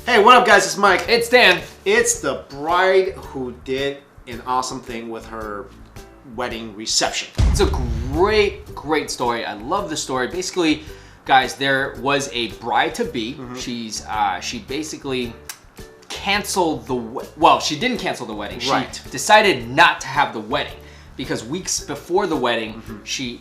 Hey, what up, guys? It's Mike. It's Dan. It's the bride who did an awesome thing with her wedding reception. It's a great story. I love the story. Basically, guys, there was a bride-to-be. She basically canceled she didn't cancel the wedding. Right. She decided not to have the wedding because weeks before the wedding,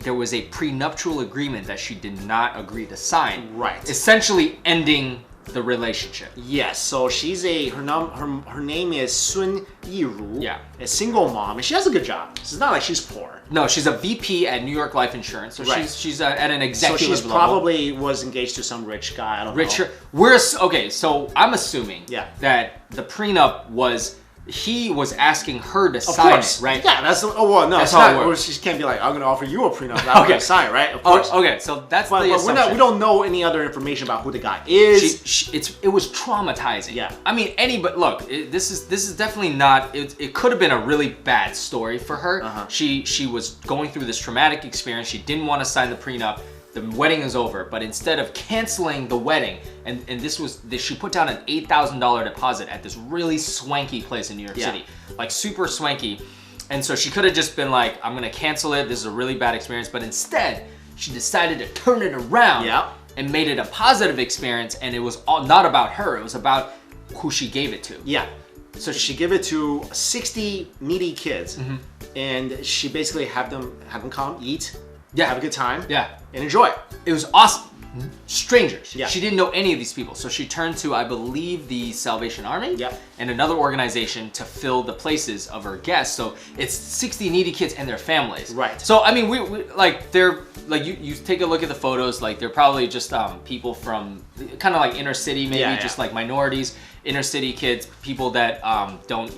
there was a prenuptial agreement that she did not agree to sign. Right. Essentially ending the relationship. Yes, so she's her name is Sun Yiru. Yeah. A single mom, and she has a good job. It's not like she's poor. No, she's a VP at New York Life Insurance, so Right. she's at an executive So she's level. probably was engaged to some rich guy. I don't know. Okay, so I'm assuming that the prenup was he was asking her to sign it, right? Yeah, that's that's how it not. works. She can't be like, I'm going to offer you a prenup. I'm going to sign, right? Of course. Okay, so that's But the assumption. we don't know any other information about who the guy is. It was traumatizing. Yeah. I mean, look, this is definitely not. It could have been a really bad story for her. She was going through this traumatic experience. She didn't want to sign the prenup. The wedding is over, but instead of canceling the wedding, and she put down an $8,000 deposit at this really swanky place in New York City, like super swanky, and so she could have just been like, I'm gonna cancel it. This is a really bad experience, but instead she decided to turn it around and made it a positive experience, and it was all not about her. It was about who she gave it to. Yeah. So she gave it to 60 needy kids, and she basically have them come eat. Yeah. Have a good time. Yeah. And enjoy it. It was awesome. Strangers. Yeah. She didn't know any of these people. So she turned to, I believe, the Salvation Army and another organization to fill the places of her guests. So it's 60 needy kids and their families. Right. So, I mean, we they're, like, you take a look at the photos, like, they're probably just people from kind of like inner city, maybe, just like minorities, inner city kids, people that don't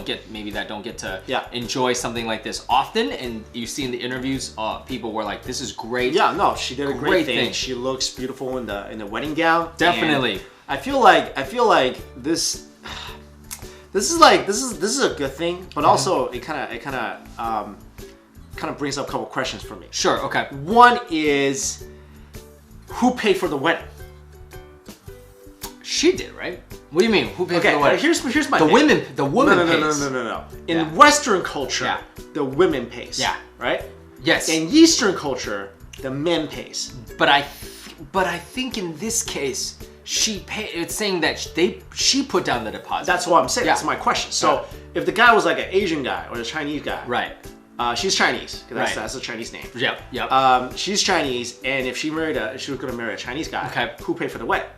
get to enjoy something like this often. And you see in the interviews, people were like, "This is great." Yeah, no, she did a great thing. She looks beautiful in the wedding gown. Definitely. And I feel like this is a good thing, but also it kind of brings up a couple questions for me. Sure. Okay. One is, who paid for the wedding? She did, right? What do you mean? Who paid for the wedding? Here's my the thing. The woman pays. No. In Western culture, the women pays. Yeah. Right? Yes. In Eastern culture, the men pays. But I think in this case, she paid. It's saying that she put down the deposit. That's what I'm saying. That's my question. So if the guy was like an Asian guy or a Chinese guy, right? She's Chinese because that's a Chinese name. Yep. She's Chinese, and if she was going to marry a Chinese guy, who paid for the wedding?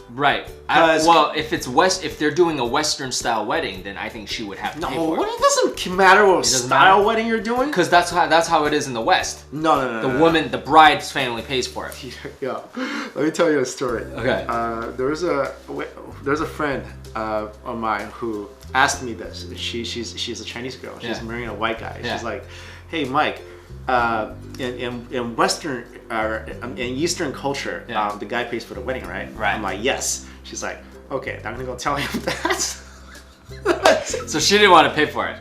Right. Well, if they're doing a Western style wedding, then I think she would have to pay for it. It doesn't matter what style wedding you're doing. Because that's how it is in the West. No. The bride's family pays for it. Yeah. Let me tell you a story. Okay. There's a friend of mine who asked me this. She's a Chinese girl. She's marrying a white guy. She's like, "Hey, Mike, in Western in Eastern culture, the guy pays for the wedding, right?" Right. I'm like, "Yes." She's like, "Okay, I'm gonna go tell him that." So she didn't want to pay for it.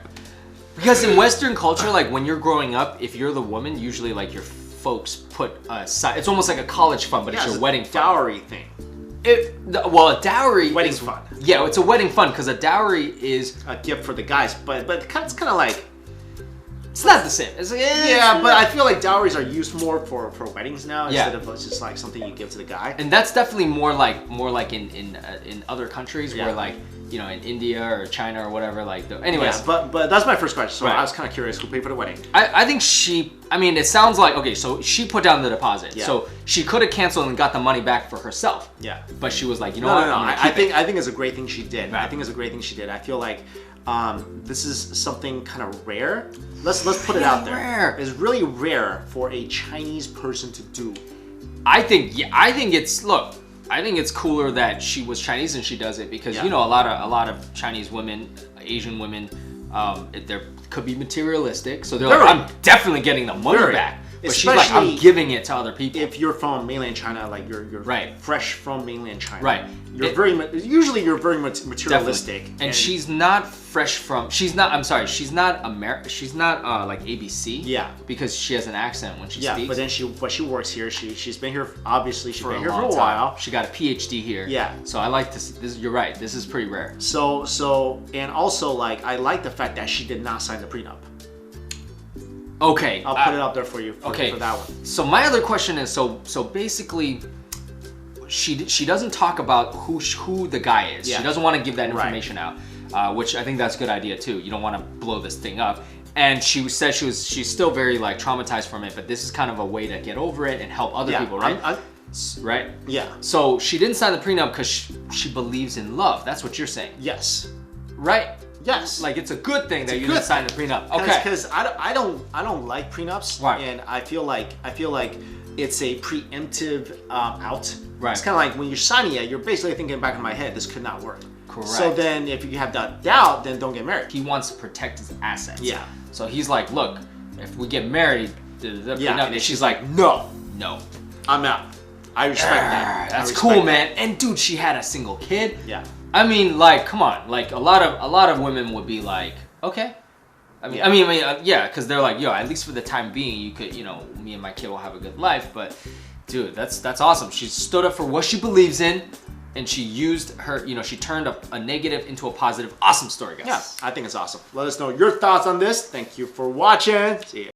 Because in Western culture, like when you're growing up, if you're the woman, usually like your folks put aside. It's almost like a college fund, but it's your wedding fund. Dowry thing. A dowry wedding is fund. Yeah, it's a wedding fund because a dowry is a gift for the guys, but it's kind of like. It's not the same. It's like, but I feel like dowries are used more for weddings now instead of just like something you give to the guy. And that's definitely more like in other countries where like in India or China or whatever. Anyways. Yeah, but that's my first question. So I was kind of curious, who paid for the wedding? I think it sounds like so she put down the deposit. Yeah. So she could have canceled and got the money back for herself. Yeah. But she was like, No. I think it's a great thing she did. Right. I think it's a great thing she did. I feel like this is something kind of rare. Let's put it out there. Rare. It's really rare for a Chinese person to do. I think it's cooler that she was Chinese and she does it because a lot of Chinese women, Asian women, they could be materialistic. So they're like, I'm definitely getting the money back. But she's like, I'm giving it to other people. If you're from mainland China, like you're right. fresh from mainland China, right? Usually you're very materialistic. Definitely. And she's not fresh from. She's not. I'm sorry. She's not She's not like ABC. Yeah. Because she has an accent when she speaks. Yeah, but then she works here. She's been here. Obviously, she's been here for a time. while. She got a PhD here. Yeah. So I like this. You're right. This is pretty rare. So and also like I like the fact that she did not sign the prenup. Okay. I'll put it up there for you. For that one. So my other question is so basically. She doesn't talk about who the guy is. Yeah. She doesn't want to give that information out, which I think that's a good idea too. You don't want to blow this thing up. And she said she's still very like traumatized from it, but this is kind of a way to get over it and help other people, right? Right? Yeah. So she didn't sign the prenup because she believes in love. That's what you're saying. Yes. Right? Yes. Like it's a good thing that you didn't sign the prenup. Okay. Because I don't like prenups, right. And I feel like it's a preemptive out. Right. It's kind of like when you're signing it, you're basically thinking back in my head, this could not work. Correct. So then if you have that doubt, then don't get married. He wants to protect his assets. Yeah. So he's like, look, if we get married, and she's like, no, I'm out. I respect that. That's cool, man. And dude, she had a single kid. Yeah. I mean, like, come on. Like a lot of women would be like, okay. I mean, yeah, because they're like, yo, at least for the time being, you could, me and my kid will have a good life. But dude, that's awesome. She stood up for what she believes in, and she used her, she turned a negative into a positive. Awesome story, guys. Yeah, I think it's awesome. Let us know your thoughts on this. Thank you for watching. See ya.